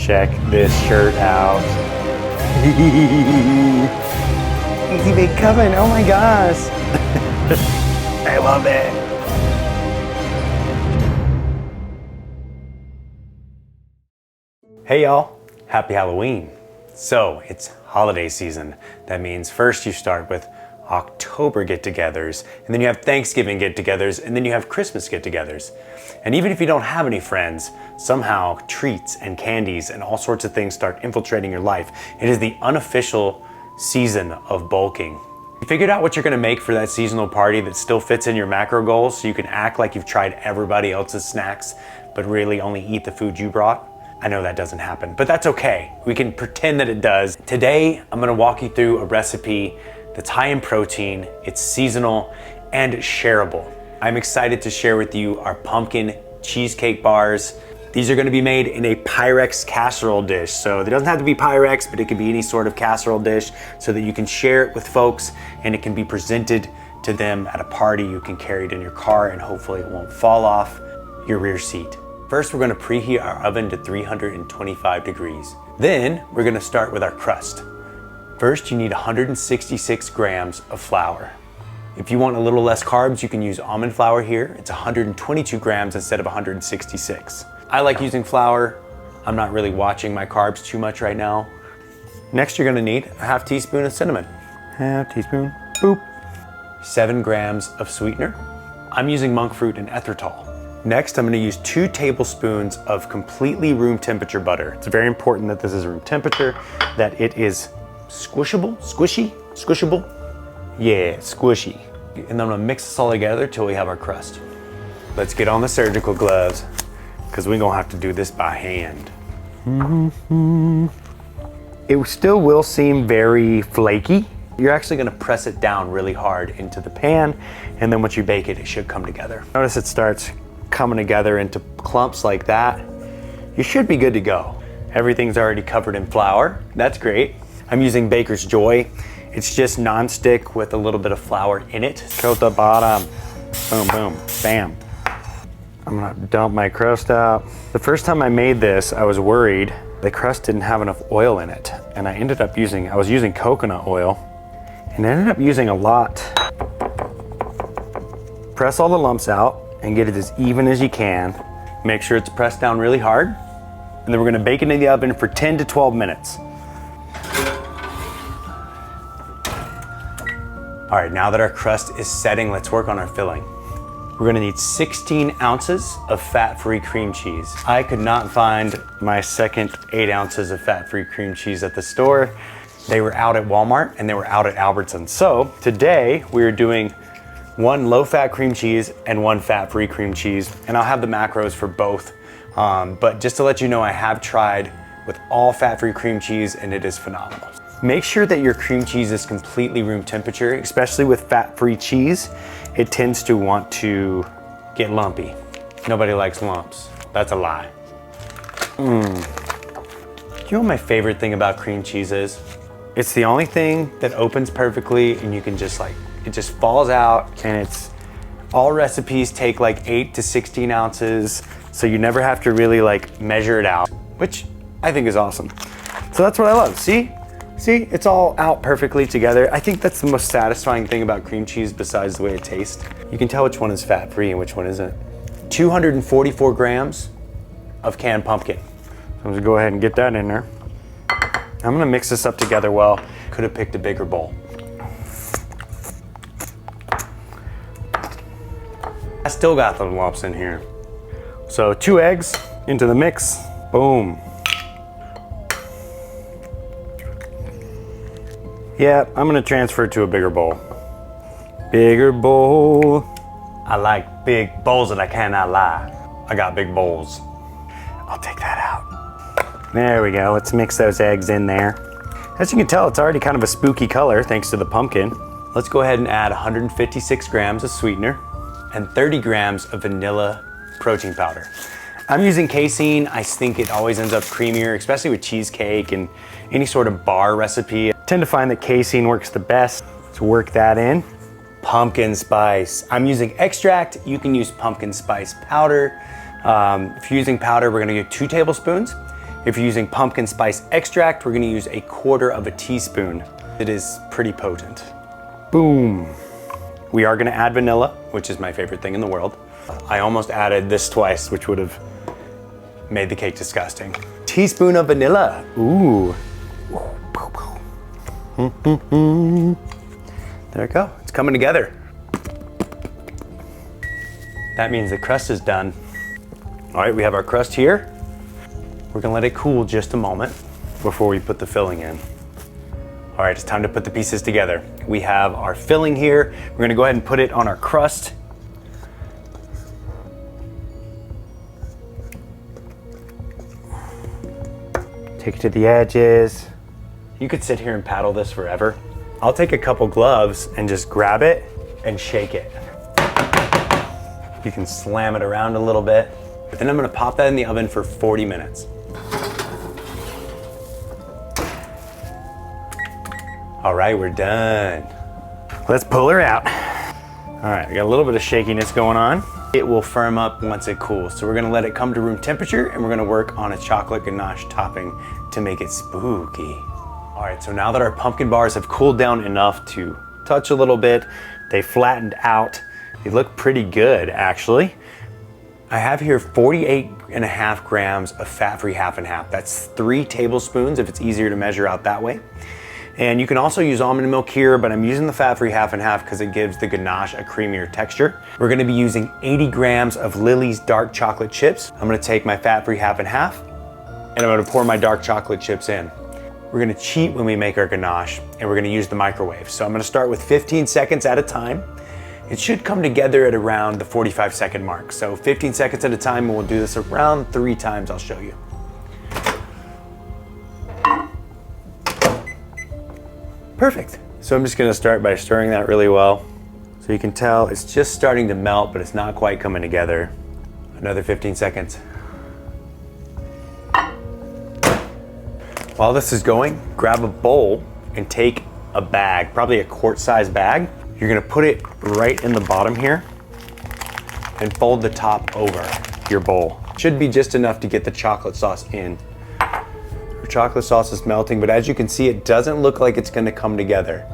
Check this shirt out. Easy big coven, oh my gosh. I love it. Hey y'all, happy Halloween. So it's holiday season. That means first you start with October get-togethers, and then you have Thanksgiving get-togethers, and then you have Christmas get-togethers. And even if you don't have any friends, somehow treats and candies and all sorts of things start infiltrating your life. It is the unofficial season of bulking. You figured out what you're gonna make for that seasonal party that still fits in your macro goals so you can act like you've tried everybody else's snacks, but really only eat the food you brought? I know that doesn't happen, but that's okay. We can pretend that it does. Today, I'm gonna walk you through a recipe that's high in protein, it's seasonal, and shareable. I'm excited to share with you our pumpkin cheesecake bars. These are gonna be made in a Pyrex casserole dish. So it doesn't have to be Pyrex, but it could be any sort of casserole dish so that you can share it with folks and it can be presented to them at a party. You can carry it in your car and hopefully it won't fall off your rear seat. First, we're gonna preheat our oven to 325 degrees. Then we're gonna start with our crust. First, you need 166 grams of flour. If you want a little less carbs, you can use almond flour here. It's 122 grams instead of 166. I like using flour. I'm not really watching my carbs too much right now. Next, you're gonna need a half teaspoon of cinnamon. Half teaspoon, boop. 7 grams of sweetener. I'm using monk fruit and erythritol. Next, I'm gonna use 2 tablespoons of completely room temperature butter. It's very important that this is room temperature, that it is squishable, squishable? Yeah, squishy. And then I'm gonna mix this all together till we have our crust. Let's get on the surgical gloves, because we're gonna have to do this by hand. It still will seem very flaky. You're actually gonna press it down really hard into the pan, and then once you bake it, it should come together. Notice it starts coming together into clumps like that. You should be good to go. Everything's already covered in flour. That's great. I'm using Baker's Joy. It's just non-stick with a little bit of flour in it. Coat the bottom. Boom, boom, bam. I'm gonna dump my crust out. The first time I made this, I was worried the crust didn't have enough oil in it. And I was using coconut oil and I ended up using a lot. Press all the lumps out and get it as even as you can. Make sure it's pressed down really hard. And then we're gonna bake it in the oven for 10 to 12 minutes. All right, now that our crust is setting, let's work on our filling. We're gonna need 16 ounces of fat-free cream cheese. I could not find my second 8 ounces of fat-free cream cheese at the store. They were out at Walmart and they were out at Albertsons. So today we're doing 1 low-fat cream cheese and 1 fat-free cream cheese. And I'll have the macros for both. But just to let you know, I have tried with all fat-free cream cheese and it is phenomenal. Make sure that your cream cheese is completely room temperature, especially with fat-free cheese. It tends to want to get lumpy. Nobody likes lumps. That's a lie. Do you know what my favorite thing about cream cheese is? It's the only thing that opens perfectly and you can just it just falls out, and all recipes take like 8 to 16 ounces, so you never have to really measure it out, which I think is awesome. So that's what I love, see? See, it's all out perfectly together. I think that's the most satisfying thing about cream cheese besides the way it tastes. You can tell which one is fat-free and which one isn't. 244 grams of canned pumpkin. So I'm gonna go ahead and get that in there. I'm gonna mix this up together well. Could have picked a bigger bowl. I still got the lumps in here. So 2 eggs into the mix, boom. Yeah, I'm gonna transfer it to a bigger bowl. Bigger bowl. I like big bowls and I cannot lie. I got big bowls. I'll take that out. There we go, let's mix those eggs in there. As you can tell, it's already kind of a spooky color thanks to the pumpkin. Let's go ahead and add 156 grams of sweetener and 30 grams of vanilla protein powder. I'm using casein. I think it always ends up creamier, especially with cheesecake and any sort of bar recipe. I tend to find that casein works the best. Let's work that in. Pumpkin spice. I'm using extract. You can use pumpkin spice powder. If you're using powder, we're gonna get 2 tablespoons. If you're using pumpkin spice extract, we're gonna use 1/4 teaspoon. It is pretty potent. Boom. We are gonna add vanilla, which is my favorite thing in the world. I almost added this twice, which would have made the cake disgusting. Teaspoon of vanilla. Ooh. There we go, it's coming together. That means the crust is done. All right, we have our crust here. We're gonna let it cool just a moment before we put the filling in. All right, it's time to put the pieces together. We have our filling here. We're gonna go ahead and put it on our crust. Take it to the edges. You could sit here and paddle this forever. I'll take a couple gloves and just grab it and shake it. You can slam it around a little bit. But then I'm gonna pop that in the oven for 40 minutes. All right, we're done. Let's pull her out. All right, we got a little bit of shakiness going on. It will firm up once it cools. So we're gonna let it come to room temperature and we're gonna work on a chocolate ganache topping to make it spooky. All right, so now that our pumpkin bars have cooled down enough to touch a little bit, they flattened out. They look pretty good, actually. I have here 48.5 grams of fat-free half and half. That's 3 tablespoons if it's easier to measure out that way. And you can also use almond milk here, but I'm using the fat-free half and half because it gives the ganache a creamier texture. We're gonna be using 80 grams of Lily's dark chocolate chips. I'm gonna take my fat-free half and half, and I'm gonna pour my dark chocolate chips in. We're gonna cheat when we make our ganache, and we're gonna use the microwave. So I'm gonna start with 15 seconds at a time. It should come together at around the 45-second mark. So 15 seconds at a time, and we'll do this around 3 times, I'll show you. Perfect. So I'm just gonna start by stirring that really well. So you can tell it's just starting to melt, but it's not quite coming together. Another 15 seconds. While this is going, grab a bowl and take a bag, probably a quart-sized bag. You're gonna put it right in the bottom here and fold the top over your bowl. Should be just enough to get the chocolate sauce in. Our chocolate sauce is melting, but as you can see, it doesn't look like it's gonna come together.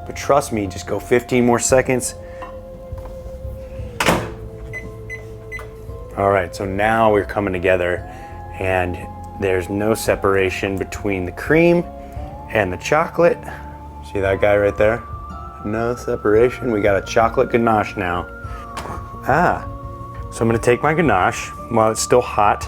But trust me, just go 15 more seconds. All right, so now we're coming together and there's no separation between the cream and the chocolate. See that guy right there? No separation. We got a chocolate ganache now. So I'm gonna take my ganache while it's still hot.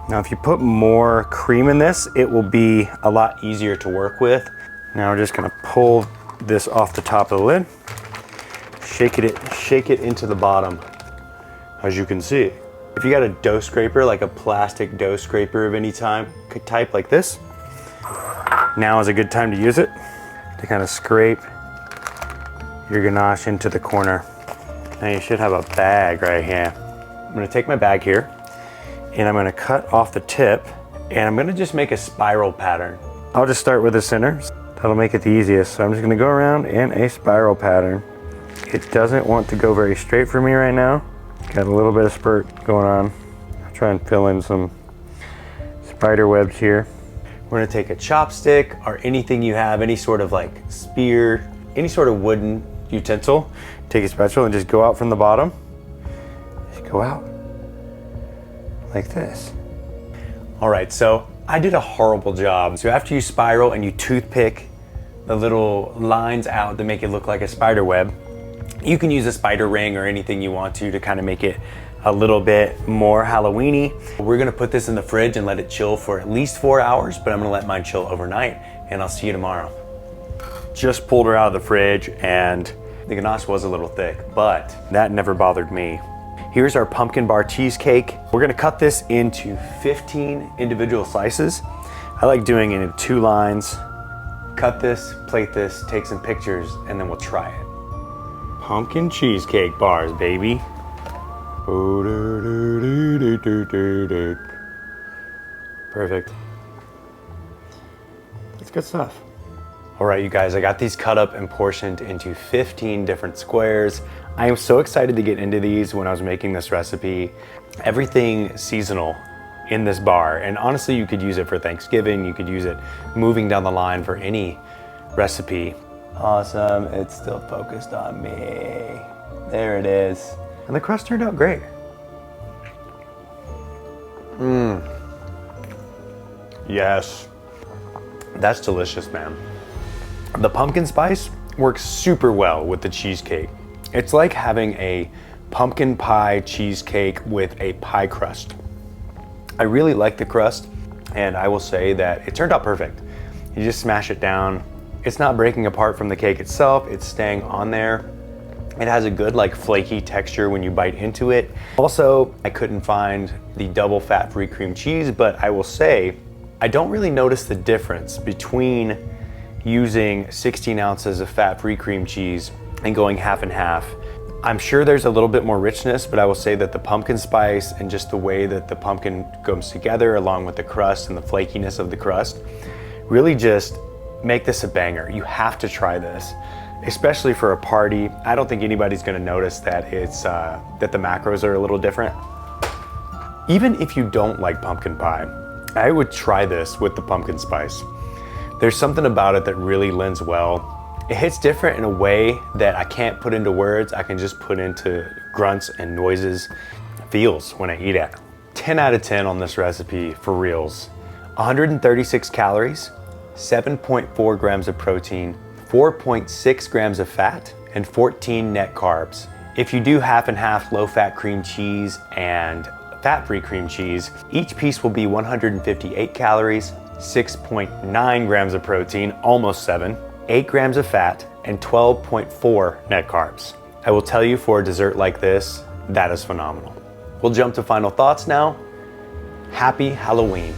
Now if you put more cream in this, it will be a lot easier to work with. Now we're just gonna pull this off the top of the lid. Shake it into the bottom, as you can see. If you got a dough scraper, like a plastic dough scraper of any type like this, now is a good time to use it to kind of scrape your ganache into the corner. Now you should have a bag right here. I'm gonna take my bag here and I'm gonna cut off the tip and I'm gonna just make a spiral pattern. I'll just start with the center. That'll make it the easiest. So I'm just gonna go around in a spiral pattern. It doesn't want to go very straight for me right now. Got a little bit of spurt going on. I'll try and fill in some spider webs here. We're gonna take a chopstick or anything you have, any sort of like spear, any sort of wooden utensil. Take a spatula and just go out from the bottom. Just go out like this. All right, so I did a horrible job. So after you spiral and you toothpick the little lines out to make it look like a spider web, you can use a spider ring or anything you want to kind of make it a little bit more Halloween-y. We're gonna put this in the fridge and let it chill for at least 4 hours, but I'm gonna let mine chill overnight and I'll see you tomorrow. Just pulled her out of the fridge and the ganache was a little thick, but that never bothered me. Here's our pumpkin bar cheesecake. We're gonna cut this into 15 individual slices. I like doing it in 2 lines. Cut this, plate this, take some pictures, and then we'll try it. Pumpkin cheesecake bars, baby. Perfect. That's good stuff. All right, you guys, I got these cut up and portioned into 15 different squares. I am so excited to get into these when I was making this recipe. Everything seasonal in this bar. And honestly, you could use it for Thanksgiving. You could use it moving down the line for any recipe. Awesome, it's still focused on me. There it is. And the crust turned out great. Yes, that's delicious, man. The pumpkin spice works super well with the cheesecake. It's like having a pumpkin pie cheesecake with a pie crust. I really like the crust, and I will say that it turned out perfect. You just smash it down. It's not breaking apart from the cake itself, it's staying on there. It has a good like flaky texture when you bite into it. Also, I couldn't find the double fat-free cream cheese, but I will say, I don't really notice the difference between using 16 ounces of fat-free cream cheese and going half and half. I'm sure there's a little bit more richness, but I will say that the pumpkin spice and just the way that the pumpkin comes together along with the crust and the flakiness of the crust really just make this a banger. You have to try this, especially for a party. I don't think anybody's gonna notice that it's that the macros are a little different. Even if you don't like pumpkin pie, I would try this with the pumpkin spice. There's something about it that really lends well. It hits different in a way that I can't put into words. I can just put into grunts and noises. It feels when I eat it. 10 out of 10 on this recipe for reals. 136 calories, 7.4 grams of protein, 4.6 grams of fat, and 14 net carbs. If you do half and half low-fat cream cheese and fat-free cream cheese, each piece will be 158 calories, 6.9 grams of protein, almost 7, 8 grams of fat, and 12.4 net carbs. I will tell you, for a dessert like this, that is phenomenal. We'll jump to final thoughts now. Happy Halloween.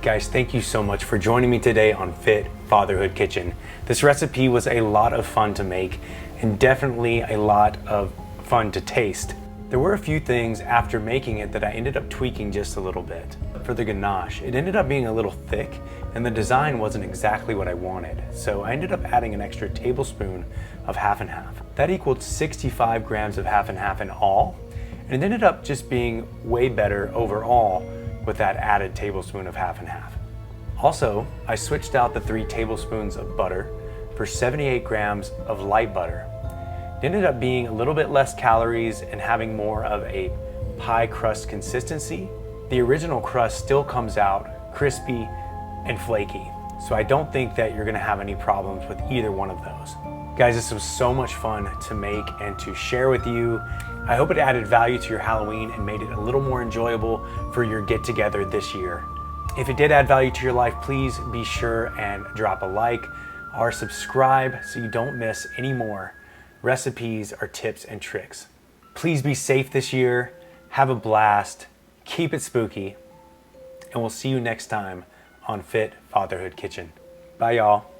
Guys, thank you so much for joining me today on Fit Fatherhood Kitchen. This recipe was a lot of fun to make and definitely a lot of fun to taste. There were a few things after making it that I ended up tweaking just a little bit. For the ganache, it ended up being a little thick and the design wasn't exactly what I wanted. So I ended up adding an extra tablespoon of half and half. That equaled 65 grams of half and half in all. And it ended up just being way better overall with that added tablespoon of half and half. Also, I switched out the 3 tablespoons of butter for 78 grams of light butter. It ended up being a little bit less calories and having more of a pie crust consistency. The original crust still comes out crispy and flaky. So I don't think that you're gonna have any problems with either one of those. Guys, this was so much fun to make and to share with you. I hope it added value to your Halloween and made it a little more enjoyable for your get together this year. If it did add value to your life, please be sure and drop a like or subscribe so you don't miss any more recipes or tips and tricks. Please be safe this year, have a blast, keep it spooky, and we'll see you next time on Fit Fatherhood Kitchen. Bye, y'all.